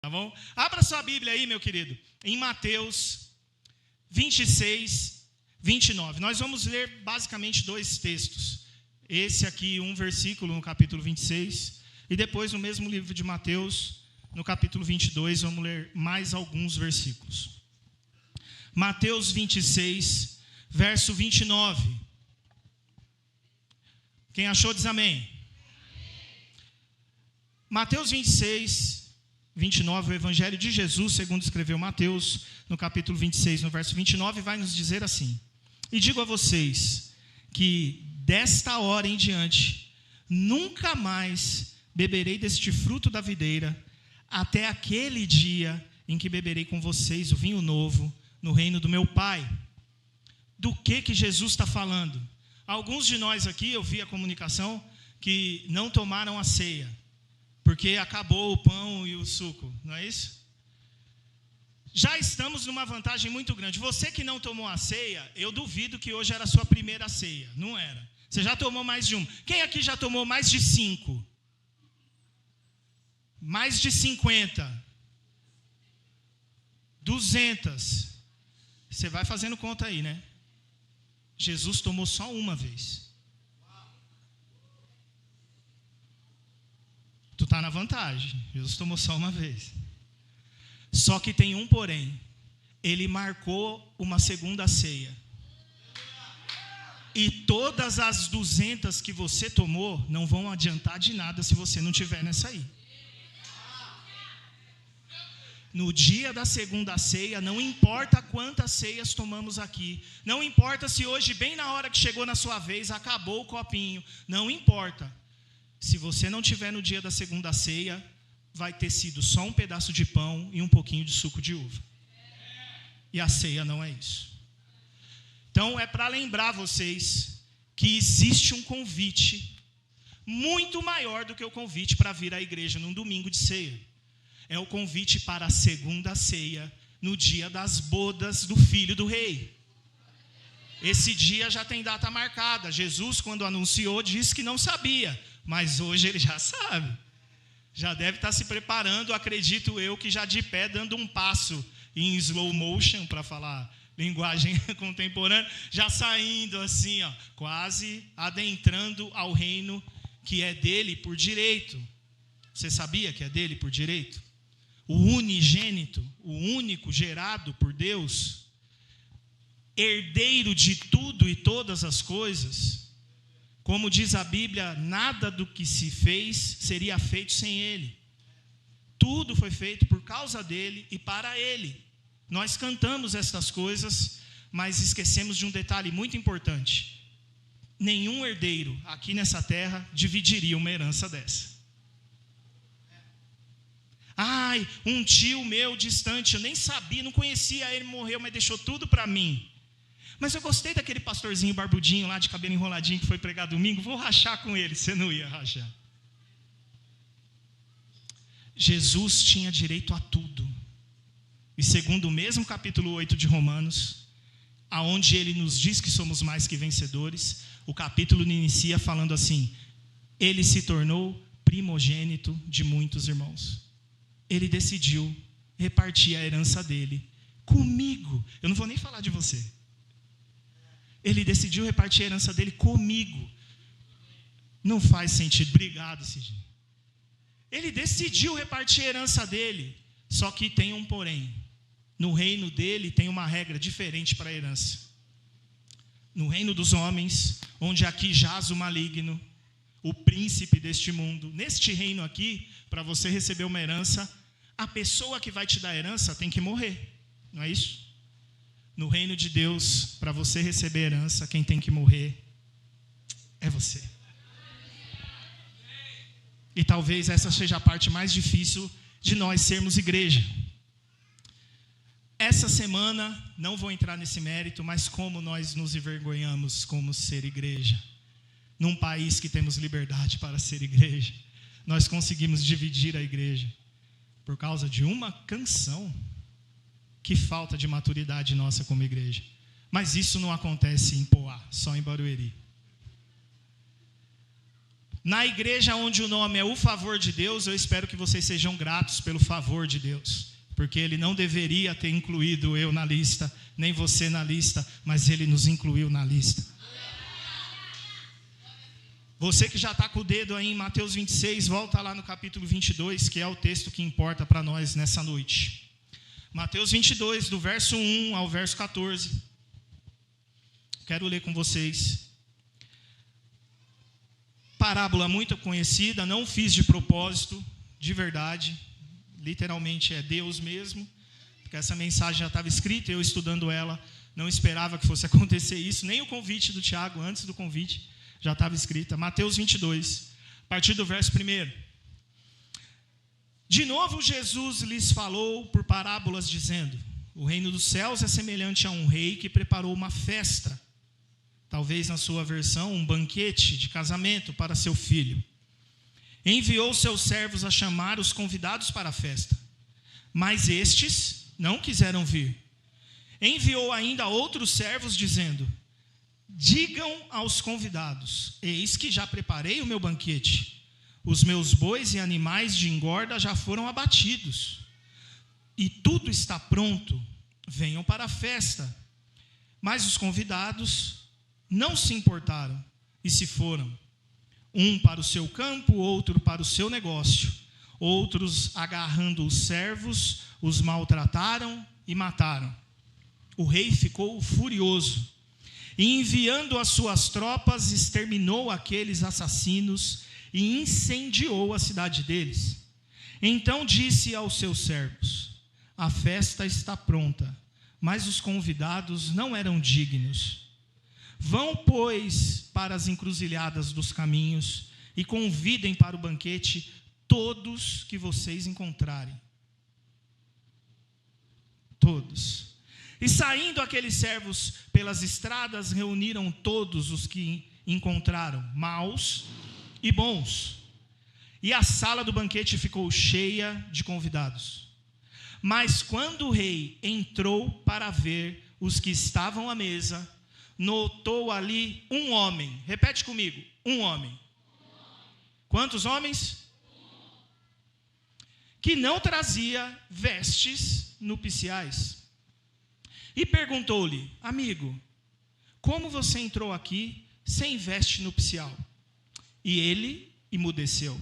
Tá bom? Abra sua Bíblia aí, meu querido, em Mateus 26, 29. Nós vamos ler basicamente 2 textos. Esse aqui, um versículo no capítulo 26, e depois no mesmo livro de Mateus, no capítulo 22, vamos ler mais alguns versículos. Mateus 26, verso 29. Quem achou diz amém. Mateus 26, 29, o Evangelho de Jesus, segundo escreveu Mateus, no capítulo 26, no verso 29, vai nos dizer assim: E digo a vocês que desta hora em diante, nunca mais beberei deste fruto da videira, até aquele dia em que beberei com vocês o vinho novo no reino do meu Pai. Do que Jesus está falando? Alguns de nós aqui, eu vi a comunicação, que não tomaram a ceia, porque acabou o pão e o suco, não é isso? Já estamos numa vantagem muito grande. Você que não tomou a ceia, eu duvido que hoje era a sua primeira ceia, não era. Você já tomou mais de uma. Quem aqui já tomou mais de 5? Mais de 50? 200? Você vai fazendo conta aí, né? Jesus tomou só uma vez. Tu está na vantagem. Jesus tomou só uma vez. Só que tem um porém. Ele marcou uma segunda ceia. E todas as 200 que você tomou não vão adiantar de nada se você não tiver nessa aí. No dia da segunda ceia, não importa quantas ceias tomamos aqui, não importa se hoje, bem na hora que chegou na sua vez, acabou o copinho, não importa. Se você não tiver no dia da segunda ceia, vai ter sido só um pedaço de pão e um pouquinho de suco de uva. E a ceia não é isso. Então, é para lembrar vocês que existe um convite muito maior do que o convite para vir à igreja num domingo de ceia. É o convite para a segunda ceia, no dia das bodas do Filho do Rei. Esse dia já tem data marcada. Jesus, quando anunciou, disse que não sabia, mas hoje ele já sabe. Já deve estar se preparando, acredito eu, que já de pé, dando um passo em slow motion, para falar linguagem contemporânea, já saindo assim, ó, quase adentrando ao reino que é dele por direito. Você sabia que é dele por direito? O unigênito, o único gerado por Deus, herdeiro de tudo e todas as coisas, como diz a Bíblia, nada do que se fez seria feito sem ele. Tudo foi feito por causa dele e para ele. Nós cantamos estas coisas, mas esquecemos de um detalhe muito importante. Nenhum herdeiro aqui nessa terra dividiria uma herança dessa. Ai, um tio meu distante, eu nem sabia, não conhecia ele, morreu, mas deixou tudo para mim. Mas eu gostei daquele pastorzinho barbudinho lá de cabelo enroladinho que foi pregar domingo, vou rachar com ele. Você não ia rachar. Jesus tinha direito a tudo. E segundo o mesmo capítulo 8 de Romanos, aonde ele nos diz que somos mais que vencedores, o capítulo inicia falando assim: ele se tornou primogênito de muitos irmãos. Ele decidiu repartir a herança dele comigo. Eu não vou nem falar de você. Ele decidiu repartir a herança dele comigo. Não faz sentido. Obrigado, Sidney. Ele decidiu repartir a herança dele. Só que tem um porém. No reino dele tem uma regra diferente para a herança. No reino dos homens, onde aqui jaz o maligno, o príncipe deste mundo, neste reino aqui, para você receber uma herança, a pessoa que vai te dar a herança tem que morrer. Não é isso? No reino de Deus, para você receber a herança, quem tem que morrer é você. E talvez essa seja a parte mais difícil de nós sermos igreja. Essa semana, não vou entrar nesse mérito, mas como nós nos envergonhamos como ser igreja. Num país que temos liberdade para ser igreja, nós conseguimos dividir a igreja por causa de uma canção. Que falta de maturidade nossa como igreja. Mas isso não acontece em Poá, só em Barueri. Na igreja onde o nome é o favor de Deus, eu espero que vocês sejam gratos pelo favor de Deus, porque Ele não deveria ter incluído eu na lista, nem você na lista, mas Ele nos incluiu na lista. Você que já está com o dedo aí em Mateus 26, volta lá no capítulo 22, que é o texto que importa para nós nessa noite. Mateus 22, do verso 1 ao verso 14. Quero ler com vocês. Parábola muito conhecida, não fiz de propósito, de verdade. Literalmente é Deus mesmo, porque essa mensagem já estava escrita, eu estudando ela, não esperava que fosse acontecer isso, nem o convite do Tiago, antes do convite, já estava escrita. Mateus 22, a partir do verso 1. De novo Jesus lhes falou por parábolas, dizendo: o reino dos céus é semelhante a um rei que preparou uma festa, talvez na sua versão, um banquete de casamento para seu filho. Enviou seus servos a chamar os convidados para a festa, mas estes não quiseram vir. Enviou ainda outros servos, dizendo: digam aos convidados: eis que já preparei o meu banquete. Os meus bois e animais de engorda já foram abatidos, e tudo está pronto. Venham para a festa. Mas os convidados não se importaram e se foram, um para o seu campo, outro para o seu negócio. Outros, agarrando os servos, os maltrataram e mataram. O rei ficou furioso e, enviando as suas tropas, exterminou aqueles assassinos e incendiou a cidade deles. Então disse aos seus servos: a festa está pronta, mas os convidados não eram dignos. Vão, pois, para as encruzilhadas dos caminhos e convidem para o banquete todos que vocês encontrarem. Todos. E saindo aqueles servos pelas estradas, reuniram todos os que encontraram, maus e bons. E a sala do banquete ficou cheia de convidados. Mas quando o rei entrou para ver os que estavam à mesa, notou ali um homem. Repete comigo: um homem. Quantos homens? Que não trazia vestes nupciais. E perguntou-lhe: amigo, como você entrou aqui sem veste nupcial? E ele emudeceu.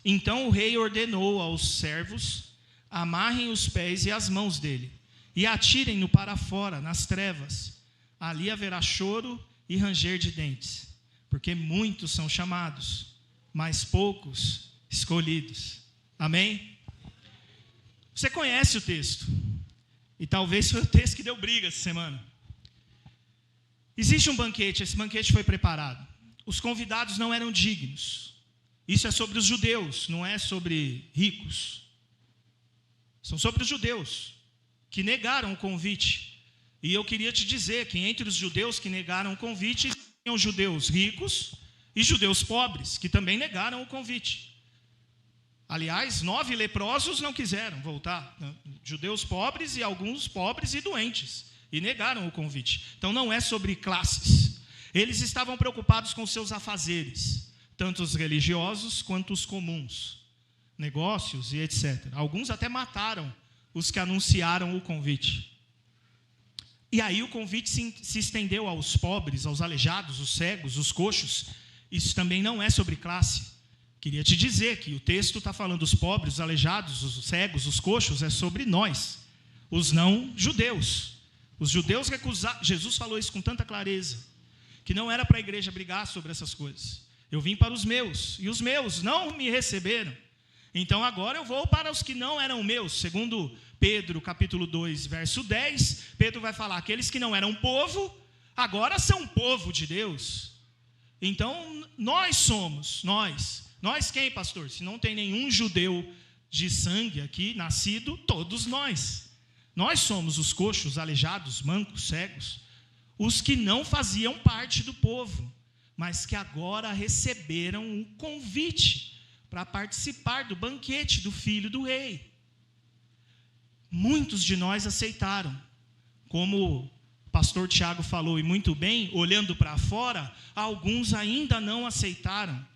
Então o rei ordenou aos servos: amarrem os pés e as mãos dele e atirem-no para fora, nas trevas. Ali haverá choro e ranger de dentes, porque muitos são chamados, mas poucos escolhidos. Amém? Você conhece o texto, e talvez foi o texto que deu briga essa semana. Existe um banquete, esse banquete foi preparado. Os convidados não eram dignos. Isso é sobre os judeus, não é sobre ricos. São sobre os judeus, que negaram o convite. E eu queria te dizer que entre os judeus que negaram o convite, tinham judeus ricos e judeus pobres, que também negaram o convite. Aliás, 9 leprosos não quiseram voltar. Judeus pobres e alguns pobres e doentes. E negaram o convite. Então não é sobre classes. Eles estavam preocupados com seus afazeres, tanto os religiosos quanto os comuns, negócios e etc. Alguns até mataram os que anunciaram o convite. E aí o convite se estendeu aos pobres, aos aleijados, os cegos, os coxos. Isso também não é sobre classe. Queria te dizer que o texto está falando dos pobres, os aleijados, os cegos, os coxos, é sobre nós, os não judeus. Os judeus recusaram, Jesus falou isso com tanta clareza, que não era para a igreja brigar sobre essas coisas. Eu vim para os meus, e os meus não me receberam. Então agora eu vou para os que não eram meus. Segundo Pedro, capítulo 2, verso 10, Pedro vai falar: aqueles que não eram povo, agora são povo de Deus. Então nós somos, nós quem, pastor? Se não tem nenhum judeu de sangue aqui, nascido, todos nós. Nós somos os coxos, aleijados, mancos, cegos, os que não faziam parte do povo, mas que agora receberam um convite para participar do banquete do filho do rei. Muitos de nós aceitaram, como o pastor Tiago falou, e muito bem, olhando para fora, alguns ainda não aceitaram.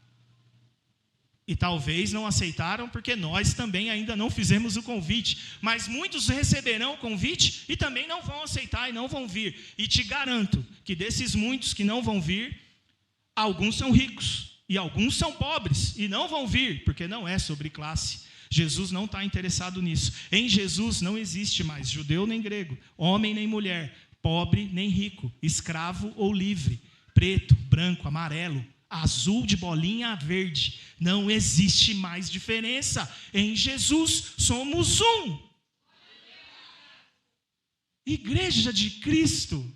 E talvez não aceitaram porque nós também ainda não fizemos o convite. Mas muitos receberão o convite e também não vão aceitar e não vão vir. E te garanto que desses muitos que não vão vir, alguns são ricos e alguns são pobres e não vão vir, porque não é sobre classe. Jesus não está interessado nisso. Em Jesus não existe mais judeu nem grego, homem nem mulher, pobre nem rico, escravo ou livre, preto, branco, amarelo, azul de bolinha verde. Não existe mais diferença. Em Jesus somos um. Igreja de Cristo,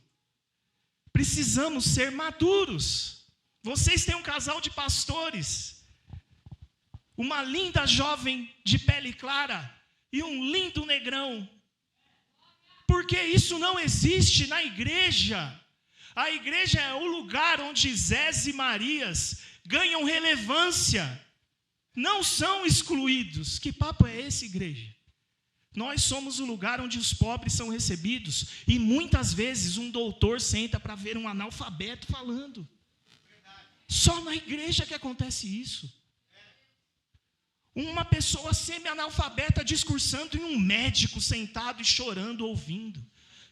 precisamos ser maduros. Vocês têm um casal de pastores, uma linda jovem de pele clara e um lindo negrão. Porque isso não existe na igreja. A igreja é o lugar onde Zés e Marias ganham relevância. Não são excluídos. Que papo é esse, igreja? Nós somos o lugar onde os pobres são recebidos. E muitas vezes um doutor senta para ver um analfabeto falando. Só na igreja que acontece isso. Uma pessoa semi-analfabeta discursando e um médico sentado e chorando, ouvindo.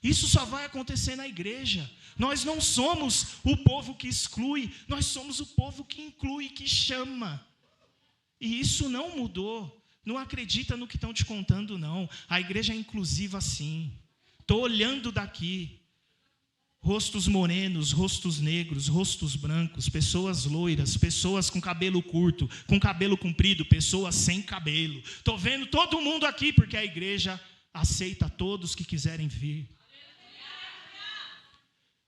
Isso só vai acontecer na igreja. Nós não somos o povo que exclui, nós somos o povo que inclui, que chama. E isso não mudou. Não acredita no que estão te contando, não. A igreja é inclusiva, sim. Estou olhando daqui. Rostos morenos, rostos negros, rostos brancos, pessoas loiras, pessoas com cabelo curto, com cabelo comprido, pessoas sem cabelo. Estou vendo todo mundo aqui, porque a igreja aceita todos que quiserem vir.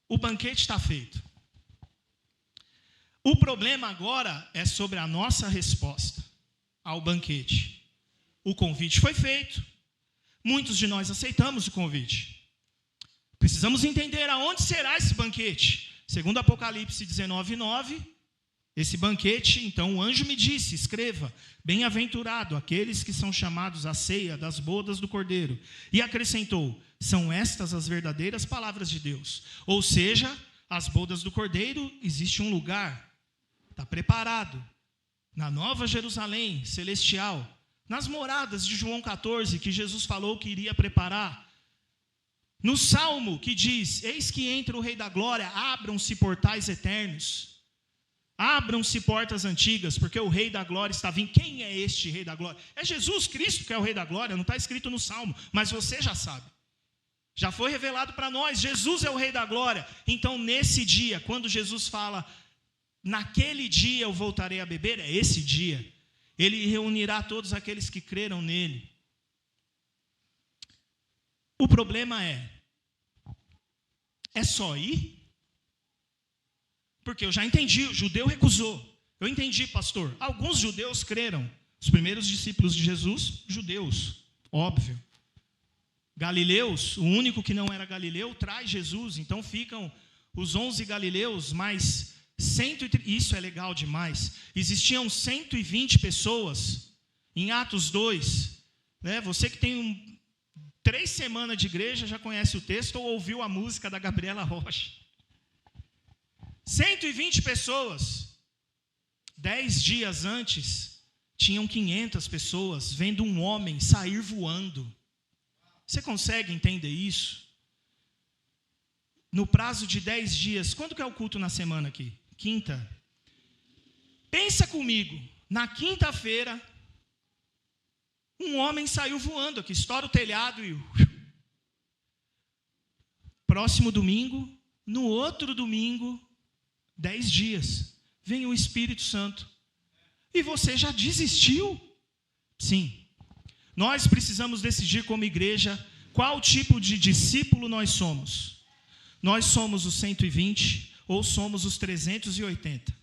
O banquete está feito. O problema agora é sobre a nossa resposta ao banquete. O convite foi feito. Muitos de nós aceitamos o convite. Precisamos entender aonde será esse banquete. Segundo Apocalipse 19:9, esse banquete, então o anjo me disse, escreva, bem-aventurado aqueles que são chamados à ceia das bodas do Cordeiro. E acrescentou, são estas as verdadeiras palavras de Deus. Ou seja, as bodas do Cordeiro, existe um lugar, está preparado, na Nova Jerusalém celestial, nas moradas de João 14, que Jesus falou que iria preparar. No Salmo que diz, eis que entra o Rei da Glória, abram-se portais eternos, abram-se portas antigas, porque o Rei da Glória está vindo. Quem é este Rei da Glória? É Jesus Cristo que é o Rei da Glória, não está escrito no Salmo, mas você já sabe. Já foi revelado para nós, Jesus é o Rei da Glória. Então nesse dia, quando Jesus fala, naquele dia eu voltarei a beber, é esse dia. Ele reunirá todos aqueles que creram nele. O problema é só ir? Porque eu já entendi, o judeu recusou. Eu entendi, pastor. Alguns judeus creram. Os primeiros discípulos de Jesus, judeus, óbvio. Galileus, o único que não era galileu, traz Jesus. Então ficam os 11 galileus, mais 130. Isso é legal demais. Existiam 120 pessoas em Atos 2. Né? Você que tem 3 semanas de igreja já conhece o texto ou ouviu a música da Gabriela Rocha. 120 pessoas. 10 dias antes, tinham 500 pessoas vendo um homem sair voando. Você consegue entender isso? No prazo de 10 dias, quando que é o culto na semana aqui? Quinta. Pensa comigo, na quinta-feira, um homem saiu voando aqui, estoura o telhado e... Próximo domingo, no outro domingo, 10 dias, vem o Espírito Santo. E você já desistiu? Sim. Nós precisamos decidir como igreja qual tipo de discípulo nós somos. Nós somos os 120 ou somos os 380?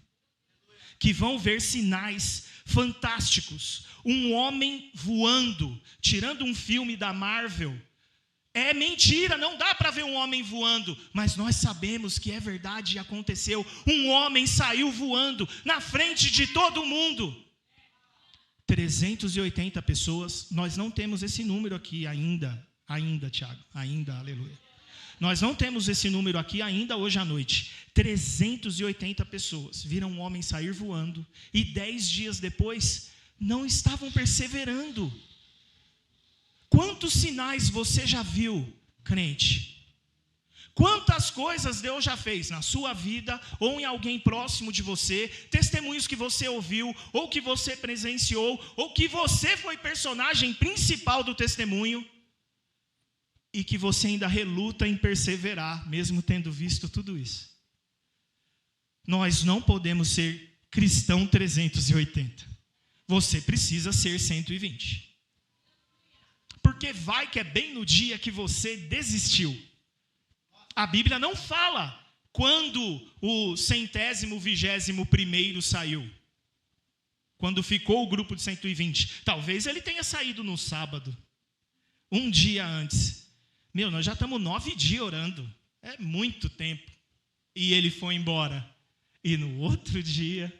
Que vão ver sinais fantásticos. Um homem voando, tirando um filme da Marvel. É mentira, não dá para ver um homem voando, mas nós sabemos que é verdade e aconteceu. Um homem saiu voando na frente de todo mundo. 380 pessoas, nós não temos esse número aqui ainda, Tiago, ainda, aleluia. Nós não temos esse número aqui ainda hoje à noite. 380 pessoas viram um homem sair voando e 10 dias depois não estavam perseverando. Quantos sinais você já viu, crente? Quantas coisas Deus já fez na sua vida ou em alguém próximo de você, testemunhos que você ouviu, ou que você presenciou, ou que você foi personagem principal do testemunho, e que você ainda reluta em perseverar, mesmo tendo visto tudo isso. Nós não podemos ser cristão 380. Você precisa ser 120. Porque vai que é bem no dia que você desistiu. A Bíblia não fala quando o 121º saiu. Quando ficou o grupo de 120. Talvez ele tenha saído no sábado. Um dia antes. Nós já estamos 9 dias orando. É muito tempo. E ele foi embora. E no outro dia...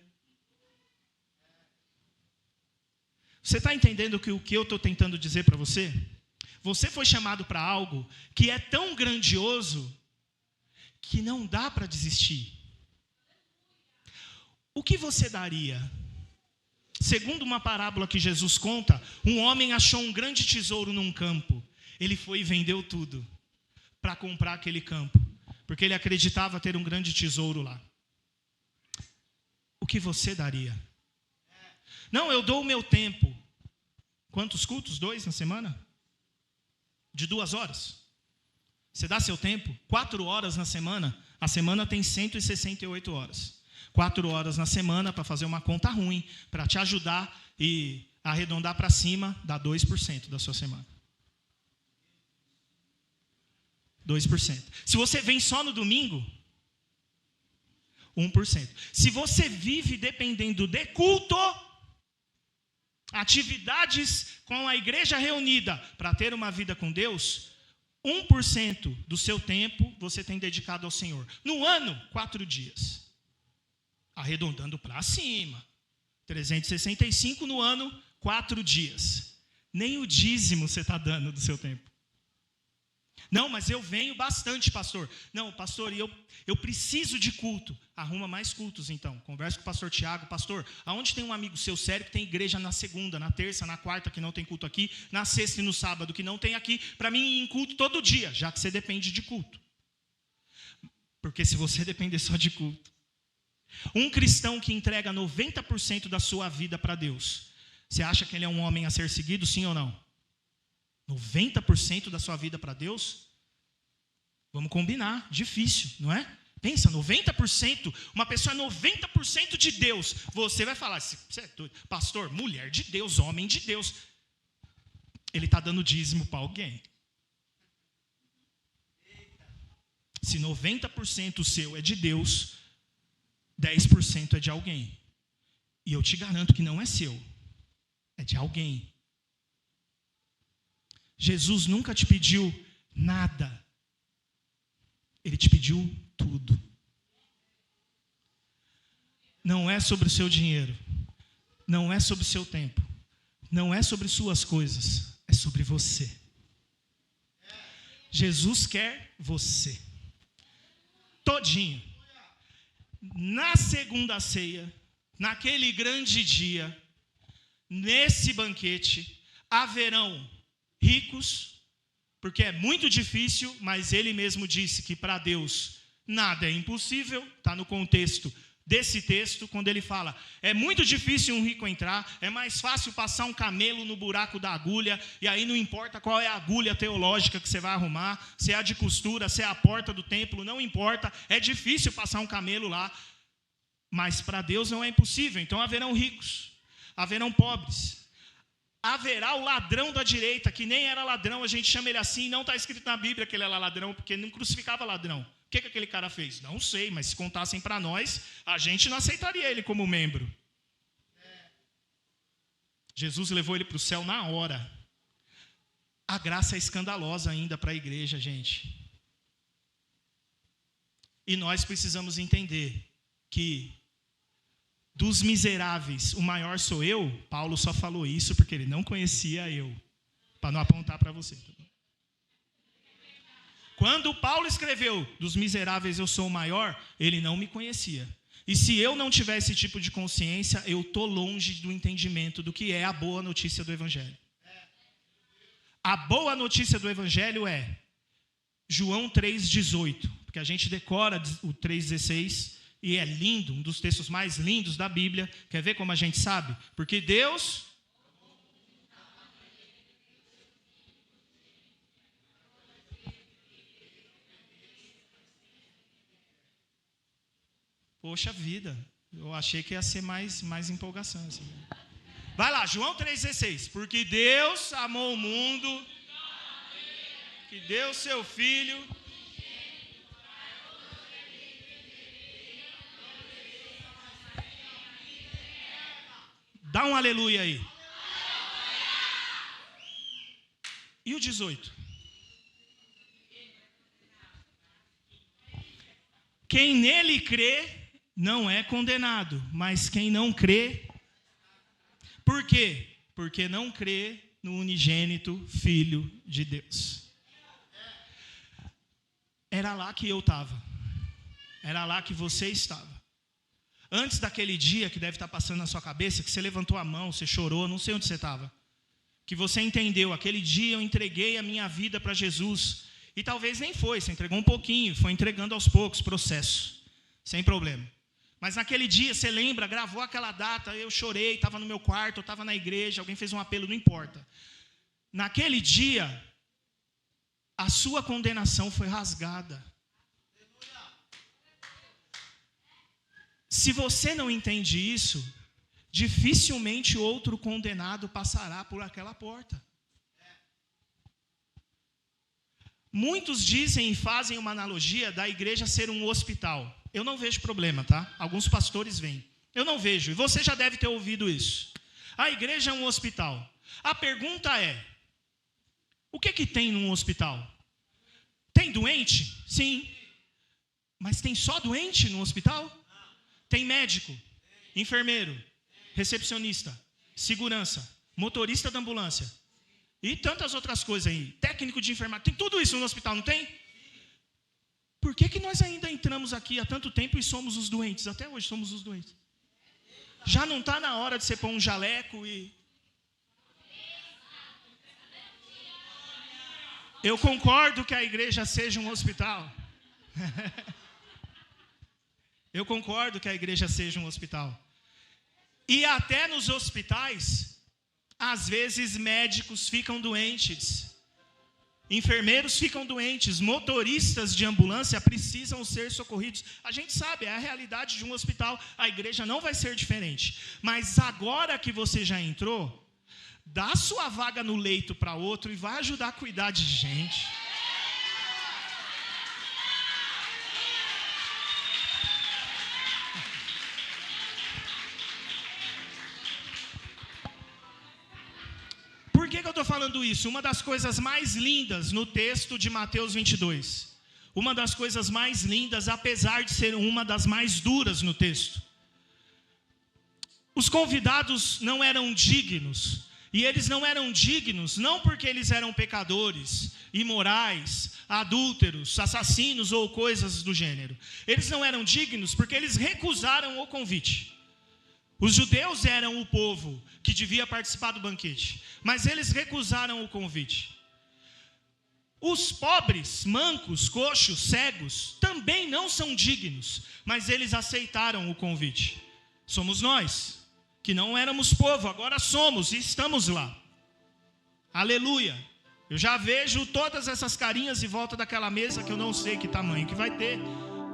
Você está entendendo o que eu estou tentando dizer para você? Você foi chamado para algo que é tão grandioso que não dá para desistir. O que você daria? Segundo uma parábola que Jesus conta, um homem achou um grande tesouro num campo. Ele foi e vendeu tudo para comprar aquele campo, porque ele acreditava ter um grande tesouro lá. O que você daria? Não, eu dou o meu tempo. Quantos cultos? 2 na semana? De 2 horas. Você dá seu tempo? 4 horas na semana? A semana tem 168 horas. 4 horas na semana, para fazer uma conta ruim, para te ajudar e arredondar para cima, dá 2% da sua semana. 2%. Se você vem só no domingo, 1%. Se você vive dependendo de culto, atividades com a igreja reunida para ter uma vida com Deus, 1% do seu tempo você tem dedicado ao Senhor. No ano, 4 dias. Arredondando para cima. 365 no ano, 4 dias. Nem o dízimo você está dando do seu tempo. Não, mas eu venho bastante, pastor. Não, pastor, eu preciso de culto. Arruma mais cultos, então. Conversa com o pastor Tiago. Pastor, aonde tem um amigo seu sério que tem igreja na segunda, na terça, na quarta, que não tem culto aqui, na sexta e no sábado, que não tem aqui, para mim ir em culto todo dia, já que você depende de culto. Porque se você depender só de culto, um cristão que entrega 90% da sua vida para Deus, você acha que ele é um homem a ser seguido, sim ou não? 90% da sua vida para Deus? Vamos combinar, difícil, não é? Pensa, 90%, uma pessoa é 90% de Deus. Você vai falar, você é doido, pastor, mulher de Deus, homem de Deus. Ele está dando dízimo para alguém. Se 90% seu é de Deus, 10% é de alguém. E eu te garanto que não é seu, é de alguém. Jesus nunca te pediu nada. Ele te pediu tudo. Não é sobre o seu dinheiro. Não é sobre o seu tempo. Não é sobre suas coisas. É sobre você. Jesus quer você. Todinho. Na segunda ceia, naquele grande dia, nesse banquete, haverão ricos, porque é muito difícil, mas ele mesmo disse que para Deus nada é impossível, está no contexto desse texto, quando ele fala, é muito difícil um rico entrar, é mais fácil passar um camelo no buraco da agulha, e aí não importa qual é a agulha teológica que você vai arrumar, se é a de costura, se é a porta do templo, não importa, é difícil passar um camelo lá, mas para Deus não é impossível, então haverão ricos, haverão pobres, haverá o ladrão da direita, que nem era ladrão, a gente chama ele assim, não está escrito na Bíblia que ele era ladrão, porque não crucificava ladrão. O que aquele cara fez? Não sei, mas se contassem para nós, a gente não aceitaria ele como membro. Jesus levou ele para o céu na hora. A graça é escandalosa ainda para a igreja, gente. E nós precisamos entender que dos miseráveis, o maior sou eu. Paulo só falou isso porque ele não conhecia eu. Para não apontar para você. Quando Paulo escreveu, dos miseráveis eu sou o maior, ele não me conhecia. E se eu não tiver esse tipo de consciência, eu estou longe do entendimento do que é a boa notícia do Evangelho. A boa notícia do Evangelho é João 3,18, porque a gente decora o 3,16 e é lindo, um dos textos mais lindos da Bíblia. Quer ver como a gente sabe? Porque Deus... Poxa vida, eu achei que ia ser mais empolgação. Assim. Vai lá, João 3,16. Porque Deus amou o mundo, que deu seu Filho. Dá um aleluia aí. E o 18? Quem nele crê não é condenado, mas quem não crê... Por quê? Porque não crê no unigênito Filho de Deus. Era lá que eu estava. Era lá que você estava. Antes daquele dia que deve estar passando na sua cabeça, que você levantou a mão, você chorou, não sei onde você estava. Que você entendeu, aquele dia eu entreguei a minha vida para Jesus. E talvez nem foi, você entregou um pouquinho, foi entregando aos poucos, processo. Sem problema. Mas naquele dia, você lembra, gravou aquela data, eu chorei, estava no meu quarto, eu estava na igreja, alguém fez um apelo, não importa. Naquele dia, a sua condenação foi rasgada. Se você não entende isso, dificilmente outro condenado passará por aquela porta. Muitos dizem e fazem uma analogia da igreja ser um hospital. Eu não vejo problema, tá? Alguns pastores veem. Eu não vejo, e você já deve ter ouvido isso. A igreja é um hospital. A pergunta é, o que tem num hospital? Tem doente? Sim. Mas tem só doente no hospital? Tem médico, enfermeiro, recepcionista, segurança, motorista da ambulância e tantas outras coisas aí. Técnico de enfermagem, tem tudo isso no hospital, não tem? Por que nós ainda entramos aqui há tanto tempo e somos os doentes? Até hoje somos os doentes. Já não está na hora de você pôr um jaleco e... Eu concordo que a igreja seja um hospital. Eu concordo que a igreja seja um hospital. E até nos hospitais, às vezes médicos ficam doentes. Enfermeiros ficam doentes, motoristas de ambulância precisam ser socorridos. A gente sabe, é a realidade de um hospital, a igreja não vai ser diferente. Mas agora que você já entrou, dá sua vaga no leito para outro e vai ajudar a cuidar de gente. Por que eu estou falando isso? Uma das coisas mais lindas no texto de Mateus 22. Uma das coisas mais lindas, apesar de ser uma das mais duras no texto. Os convidados não eram dignos. E eles não eram dignos, não porque eles eram pecadores, imorais, adúlteros, assassinos ou coisas do gênero. Eles não eram dignos porque eles recusaram o convite. Os judeus eram o povo que devia participar do banquete, mas eles recusaram o convite. Os pobres, mancos, coxos, cegos, também não são dignos, mas eles aceitaram o convite. Somos nós, que não éramos povo, agora somos e estamos lá. Aleluia! Eu já vejo todas essas carinhas em volta daquela mesa, que eu não sei que tamanho que vai ter,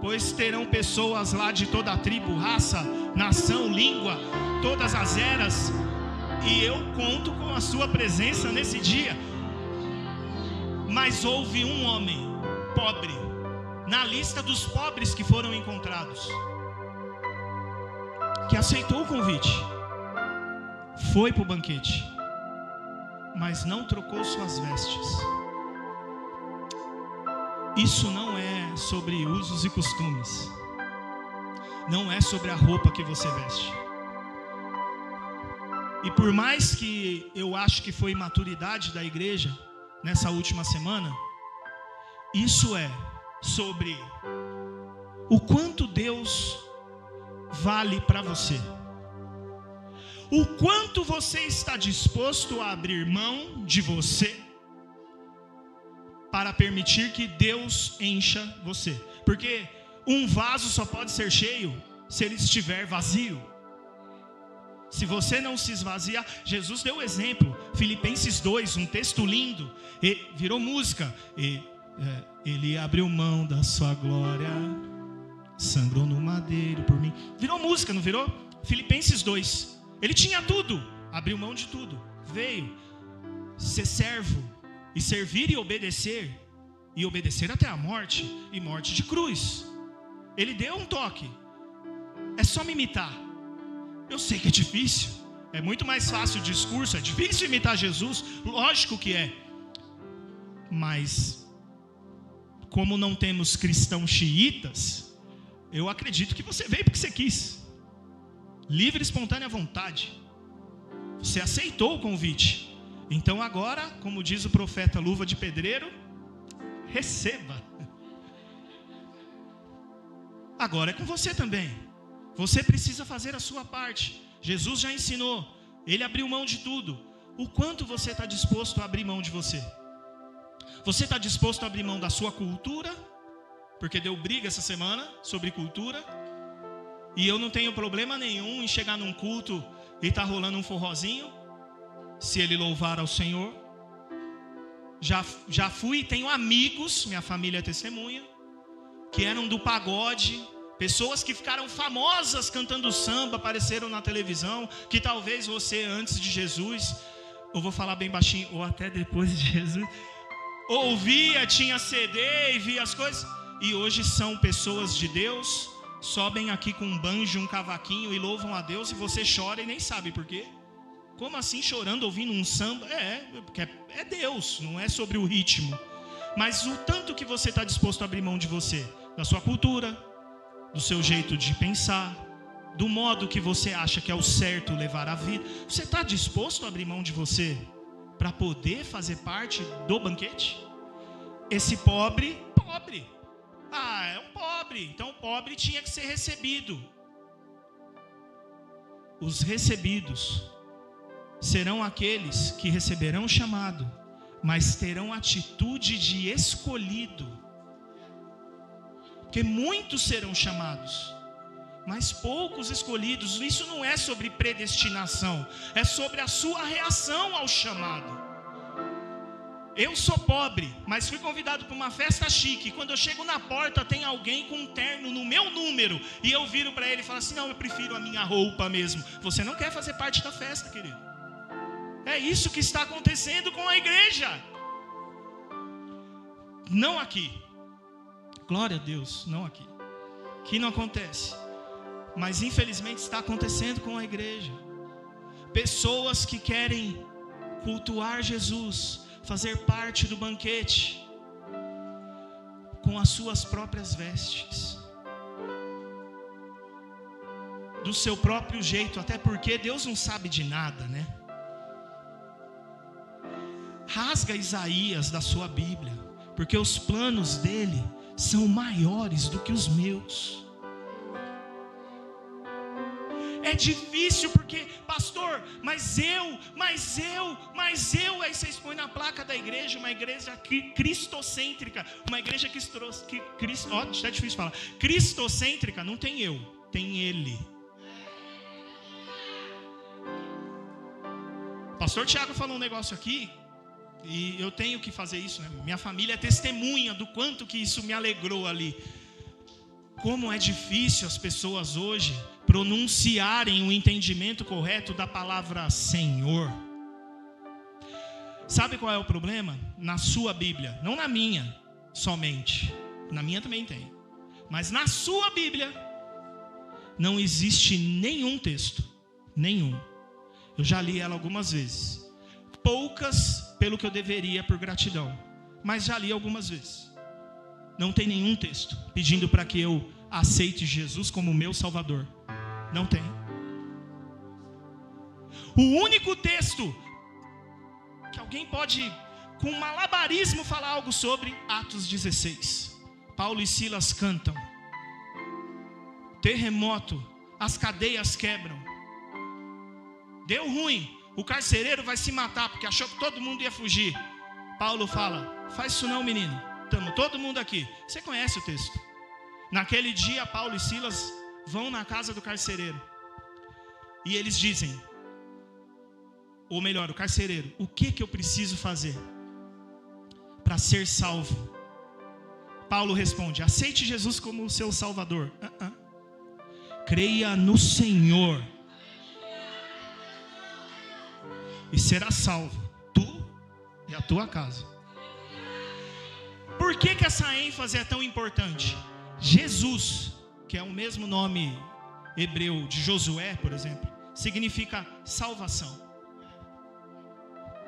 pois terão pessoas lá de toda a tribo, raça, nação, língua, todas as eras, e eu conto com a sua presença nesse dia. Mas houve um homem pobre, na lista dos pobres que foram encontrados, que aceitou o convite, foi para o banquete, mas não trocou suas vestes. Isso não é sobre usos e costumes. Não é sobre a roupa que você veste. E por mais que eu acho que foi imaturidade da igreja nessa última semana, Isso é sobre o quanto Deus vale para você. O quanto você está disposto a abrir mão de você para permitir que Deus encha você. Porque um vaso só pode ser cheio se ele estiver vazio. Se você não se esvaziar, Jesus deu exemplo, Filipenses 2, um texto lindo, e virou música, ele abriu mão da sua glória, sangrou no madeiro por mim. Virou música, não virou? Filipenses 2, ele tinha tudo, abriu mão de tudo, veio ser servo, e servir e obedecer até a morte, e morte de cruz. Ele deu um toque, é só me imitar. Eu sei que é difícil, é muito mais fácil o discurso, é difícil imitar Jesus, lógico que é. Mas, como não temos cristãos xiitas, eu acredito que você veio porque você quis. Livre e espontânea vontade. Você aceitou o convite. Então agora, como diz o profeta Luva de Pedreiro, receba. Agora é com você também. Você precisa fazer a sua parte. Jesus já ensinou. Ele abriu mão de tudo. O quanto você está disposto a abrir mão de você? Você está disposto a abrir mão da sua cultura? Porque deu briga essa semana sobre cultura. E eu não tenho problema nenhum em chegar num culto e tá rolando um forrozinho, se ele louvar ao Senhor. Já fui e tenho amigos, minha família é testemunha, que eram do pagode. Pessoas que ficaram famosas cantando samba, apareceram na televisão, que talvez você antes de Jesus, eu vou falar bem baixinho, ou até depois de Jesus, ouvia, tinha CD e via as coisas, e hoje são pessoas de Deus, sobem aqui com um banjo, um cavaquinho e louvam a Deus, e você chora e nem sabe por quê. Como assim chorando, ouvindo um samba? Porque é Deus, não é sobre o ritmo. Mas o tanto que você está disposto a abrir mão de você, da sua cultura, do seu jeito de pensar, do modo que você acha que é o certo levar a vida. Você está disposto a abrir mão de você para poder fazer parte do banquete? Esse pobre, é um pobre, então o pobre tinha que ser recebido. Os recebidos serão aqueles que receberão o chamado, mas terão atitude de escolhido. Porque muitos serão chamados, mas poucos escolhidos. Isso não é sobre predestinação, é sobre a sua reação ao chamado. Eu sou pobre, mas fui convidado para uma festa chique. Quando eu chego na porta, tem alguém com um terno no meu número, e eu viro para ele e falo assim: não, eu prefiro a minha roupa mesmo. Você não quer fazer parte da festa, querido. É isso que está acontecendo com a igreja. Não aqui. Glória a Deus, não aqui. Que não acontece. Mas infelizmente está acontecendo com a igreja. Pessoas que querem cultuar Jesus, fazer parte do banquete, com as suas próprias vestes, do seu próprio jeito, até porque Deus não sabe de nada, né? Rasga Isaías da sua Bíblia, porque os planos dele são maiores do que os meus. É difícil porque, pastor, mas eu, aí vocês põem na placa da igreja, uma igreja cristocêntrica, uma igreja é difícil falar, cristocêntrica, não tem eu, tem ele. O pastor Tiago falou um negócio aqui, e eu tenho que fazer isso, né? Minha família é testemunha do quanto que isso me alegrou ali. Como é difícil as pessoas hoje pronunciarem o entendimento correto da palavra Senhor. Sabe qual é o problema? Na sua Bíblia, não na minha somente. Na minha também tem. Mas na sua Bíblia não existe nenhum texto, nenhum. Eu já li ela algumas vezes. Poucas pelo que eu deveria por gratidão, mas já li algumas vezes. Não tem nenhum texto pedindo para que eu aceite Jesus como meu Salvador. Não tem. O único texto que alguém pode com malabarismo, falar algo sobre Atos 16. Paulo e Silas cantam. Terremoto, as cadeias quebram. Deu ruim, o carcereiro vai se matar, porque achou que todo mundo ia fugir. Paulo fala, faz isso não, menino, estamos todo mundo aqui. Você conhece o texto. Naquele dia, Paulo e Silas vão na casa do carcereiro. E eles dizem, ou melhor, o carcereiro, o que eu preciso fazer para ser salvo? Paulo responde, aceite Jesus como o seu Salvador. Creia no Senhor e será salvo, tu e a tua casa. Por que essa ênfase é tão importante? Jesus, que é o mesmo nome hebreu de Josué, por exemplo, significa salvação.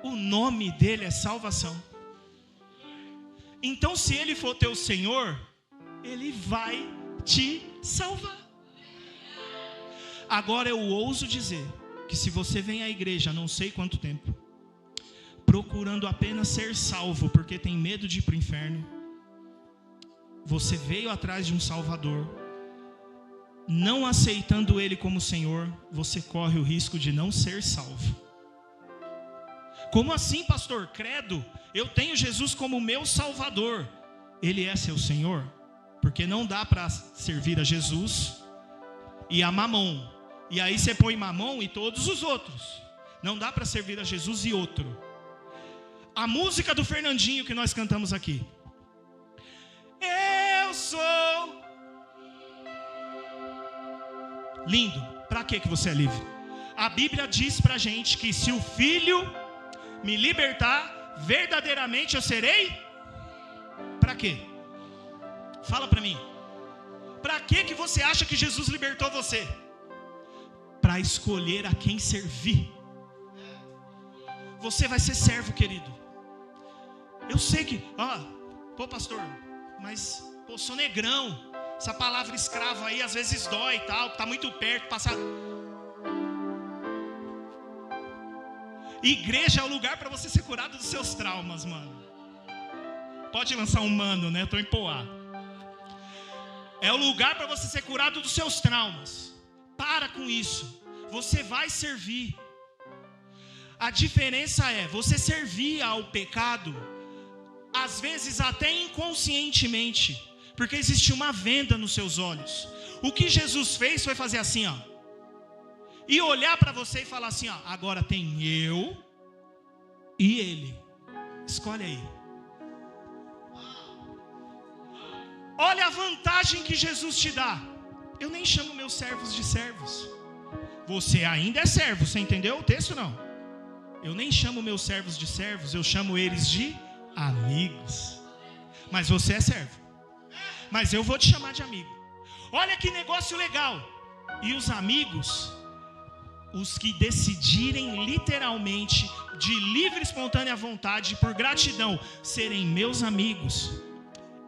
O nome dele é salvação. Então, se ele for teu Senhor, ele vai te salvar. Agora eu ouso dizer que se você vem à igreja há não sei quanto tempo, procurando apenas ser salvo porque tem medo de ir para o inferno, você veio atrás de um Salvador, não aceitando ele como Senhor, você corre o risco de não ser salvo. Como assim, pastor? Credo, eu tenho Jesus como meu Salvador. Ele é seu Senhor? Porque não dá para servir a Jesus e a Mamon. E aí você põe Mamon e todos os outros. Não dá para servir a Jesus e outro. A música do Fernandinho que nós cantamos aqui. Eu sou. Lindo. Para que você é livre? A Bíblia diz pra gente que se o Filho me libertar, verdadeiramente eu serei. Para quê? Fala para mim. Para que você acha que Jesus libertou você? Para escolher a quem servir. Você vai ser servo, querido. Eu sei que, pô pastor, mas sou negrão. Essa palavra escravo aí às vezes dói e tal, tá muito perto, passar. Igreja é o lugar para você ser curado dos seus traumas, mano. Pode lançar um mano, né? Tô em Poá. É o lugar para você ser curado dos seus traumas. Para com isso. Você vai servir. A diferença é você servir ao pecado, às vezes até inconscientemente, porque existe uma venda nos seus olhos. O que Jesus fez foi fazer assim, e olhar para você e falar assim, agora tem eu e ele. Escolhe aí. Olha a vantagem que Jesus te dá. Eu nem chamo meus servos de servos. Você ainda é servo, você entendeu o texto não? Eu nem chamo meus servos de servos, eu chamo eles de amigos. Mas você é servo. Mas eu vou te chamar de amigo. Olha que negócio legal. E os amigos, os que decidirem literalmente, de livre e espontânea vontade, por gratidão, serem meus amigos,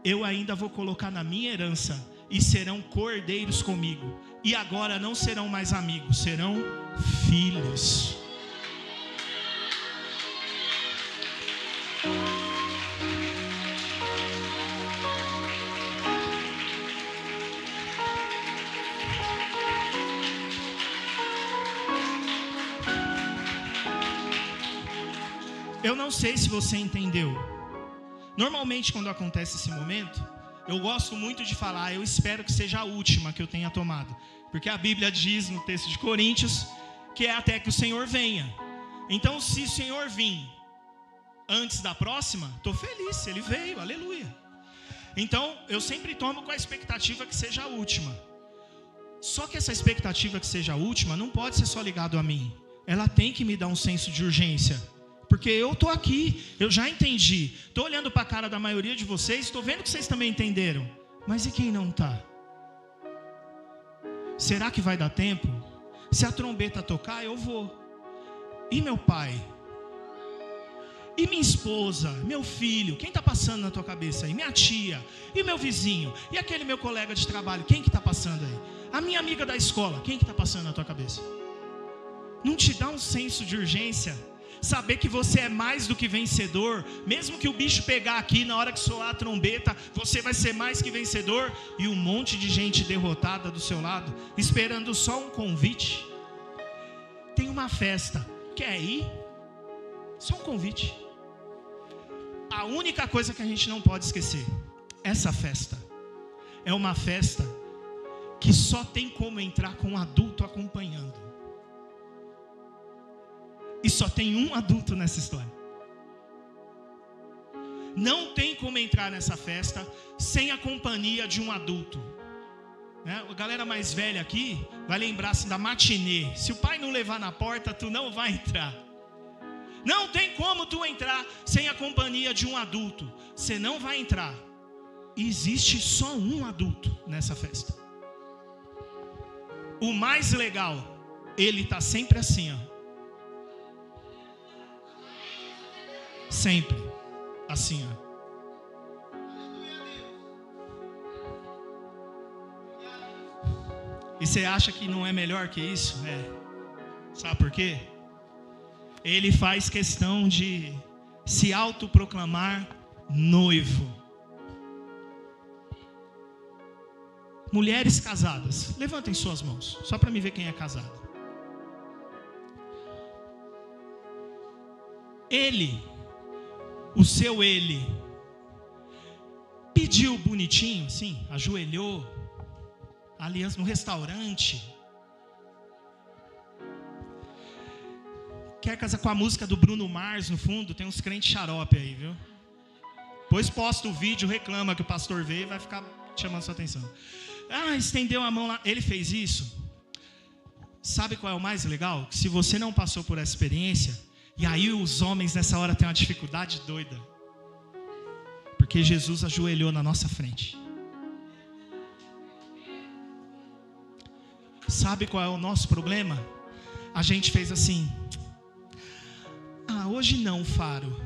eu ainda vou colocar na minha herança, e serão cordeiros comigo. E agora não serão mais amigos, serão filhos. Eu não sei se você entendeu. Normalmente quando acontece esse momento, eu gosto muito de falar, eu espero que seja a última que eu tenha tomado. Porque a Bíblia diz no texto de Coríntios, que é até que o Senhor venha. Então se o Senhor vir antes da próxima, estou feliz, ele veio, aleluia. Então eu sempre tomo com a expectativa que seja a última. Só que essa expectativa que seja a última não pode ser só ligado a mim. Ela tem que me dar um senso de urgência. Porque eu estou aqui, eu já entendi. Estou olhando para a cara da maioria de vocês, estou vendo que vocês também entenderam. Mas e quem não está? Será que vai dar tempo? Se a trombeta tocar, eu vou. E meu pai? E minha esposa? Meu filho? Quem está passando na tua cabeça aí? Minha tia? E meu vizinho? E aquele meu colega de trabalho? Quem que está passando aí? A minha amiga da escola? Quem que está passando na tua cabeça? Não te dá um senso de urgência? Saber que você é mais do que vencedor, mesmo que o bicho pegar aqui, na hora que soar a trombeta, você vai ser mais que vencedor, e um monte de gente derrotada do seu lado, esperando só um convite. Tem uma festa, quer ir? Só um convite. A única coisa que a gente não pode esquecer, essa festa é uma festa que só tem como entrar com um adulto acompanhando. E só tem um adulto nessa história. Não tem como entrar nessa festa sem a companhia de um adulto. A galera mais velha aqui vai lembrar assim, da matinê. Se o pai não levar na porta, tu não vai entrar. Não tem como tu entrar sem a companhia de um adulto. Você não vai entrar. E existe só um adulto nessa festa. O mais legal, ele está sempre assim, ó. Sempre assim, ó. E você acha que não é melhor que isso? Sabe por quê? Ele faz questão de se autoproclamar noivo. Mulheres casadas, levantem suas mãos, só para me ver quem é casado. Ele, o seu ele, pediu bonitinho, sim, ajoelhou, aliança no restaurante. Quer casar com a música do Bruno Mars no fundo? Tem uns crentes xarope aí, viu? Depois posta o vídeo, reclama que o pastor veio e vai ficar chamando sua atenção. Estendeu a mão lá. Ele fez isso. Sabe qual é o mais legal? Se você não passou por essa experiência, e aí os homens nessa hora têm uma dificuldade doida. Porque Jesus ajoelhou na nossa frente. Sabe qual é o nosso problema? A gente fez assim. Hoje não, Faro.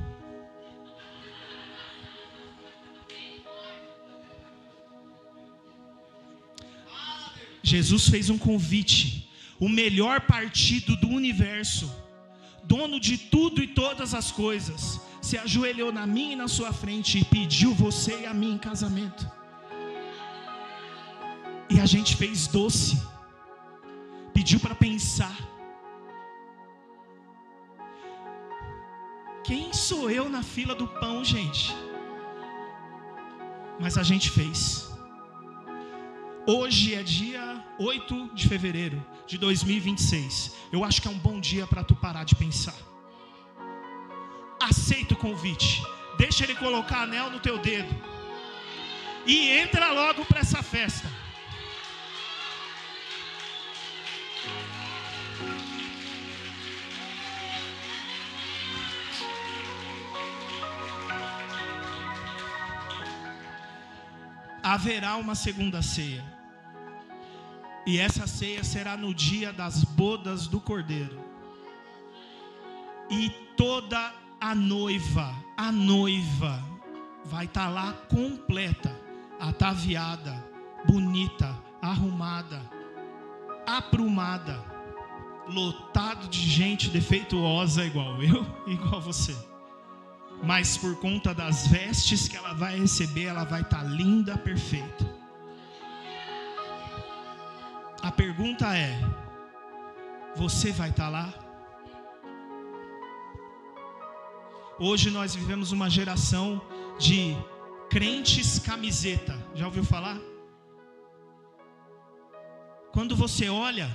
Jesus fez um convite. O melhor partido do universo, dono de tudo e todas as coisas, se ajoelhou na minha e na sua frente e pediu você e a mim em casamento. E a gente fez doce. Pediu para pensar. Quem sou eu na fila do pão, gente? Mas a gente fez. Hoje é dia 8 de fevereiro de 2026. Eu acho que é um bom dia para tu parar de pensar. Aceita o convite. Deixa ele colocar anel no teu dedo. E entra logo para essa festa. Haverá uma segunda ceia. E essa ceia será no dia das bodas do Cordeiro. E toda a noiva vai estar lá completa, ataviada, bonita, arrumada, aprumada, lotado de gente defeituosa igual eu, igual você. Mas por conta das vestes que ela vai receber, ela vai estar linda, perfeita. A pergunta é: você vai estar lá? Hoje nós vivemos uma geração de crentes camiseta. Já ouviu falar? Quando você olha,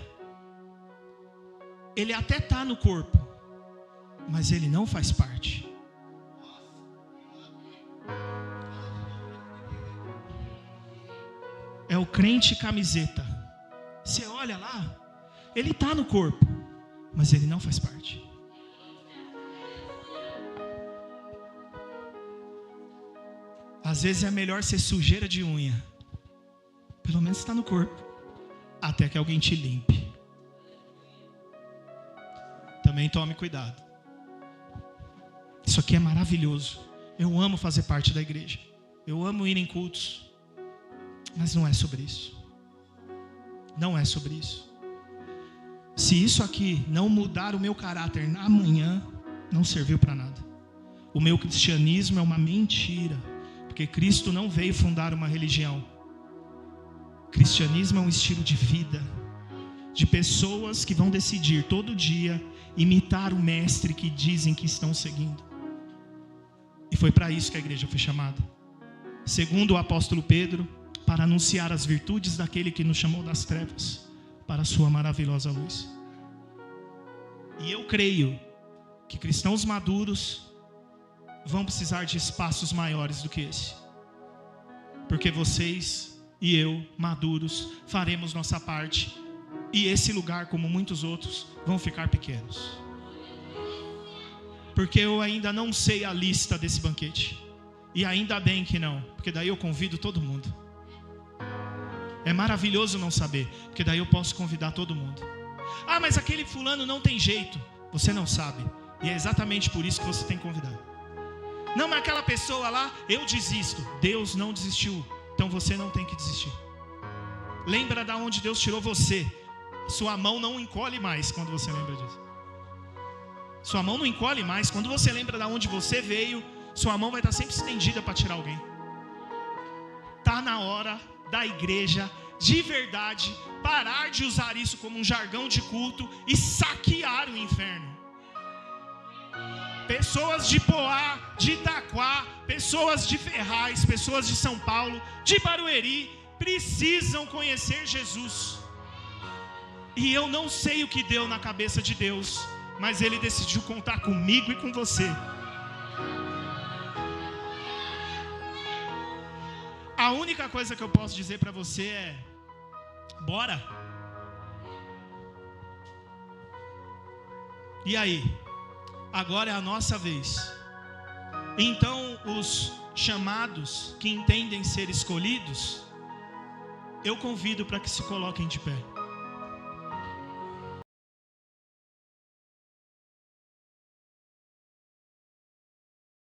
ele até está no corpo, mas ele não faz parte. É o crente camiseta. Você olha lá, ele está no corpo, mas ele não faz parte. Às vezes é melhor ser sujeira de unha. Pelo menos está no corpo, até que alguém te limpe. Também tome cuidado. Isso aqui é maravilhoso. Eu amo fazer parte da igreja. Eu amo ir em cultos. Mas não é sobre isso. Não é sobre isso. Se isso aqui não mudar o meu caráter amanhã, não serviu para nada. O meu cristianismo é uma mentira, porque Cristo não veio fundar uma religião. Cristianismo é um estilo de vida, de pessoas que vão decidir todo dia imitar o mestre que dizem que estão seguindo. E foi para isso que a igreja foi chamada. Segundo o apóstolo Pedro, para anunciar as virtudes daquele que nos chamou das trevas para a sua maravilhosa luz. E eu creio que cristãos maduros vão precisar de espaços maiores do que esse. Porque vocês e eu, maduros, faremos nossa parte. E esse lugar, como muitos outros, vão ficar pequenos. Porque eu ainda não sei a lista desse banquete. E ainda bem que não, porque daí eu convido todo mundo. É maravilhoso não saber, porque daí eu posso convidar todo mundo. Ah, mas aquele fulano não tem jeito. Você não sabe. E é exatamente por isso que você tem que convidar. Não, mas aquela pessoa lá, eu desisto. Deus não desistiu. Então você não tem que desistir. Lembra de onde Deus tirou você. Sua mão não encolhe mais quando você lembra disso. Sua mão não encolhe mais. Quando você lembra de onde você veio, sua mão vai estar sempre estendida para tirar alguém. Está na hora da igreja, de verdade, parar de usar isso como um jargão de culto e saquear o inferno. Pessoas de Poá, de Itaquá, pessoas de Ferraz, pessoas de São Paulo, de Barueri, precisam conhecer Jesus. E eu não sei o que deu na cabeça de Deus, mas Ele decidiu contar comigo e com você. A única coisa que eu posso dizer para você é: bora. E aí? Agora é a nossa vez. Então, os chamados que entendem ser escolhidos, eu convido para que se coloquem de pé.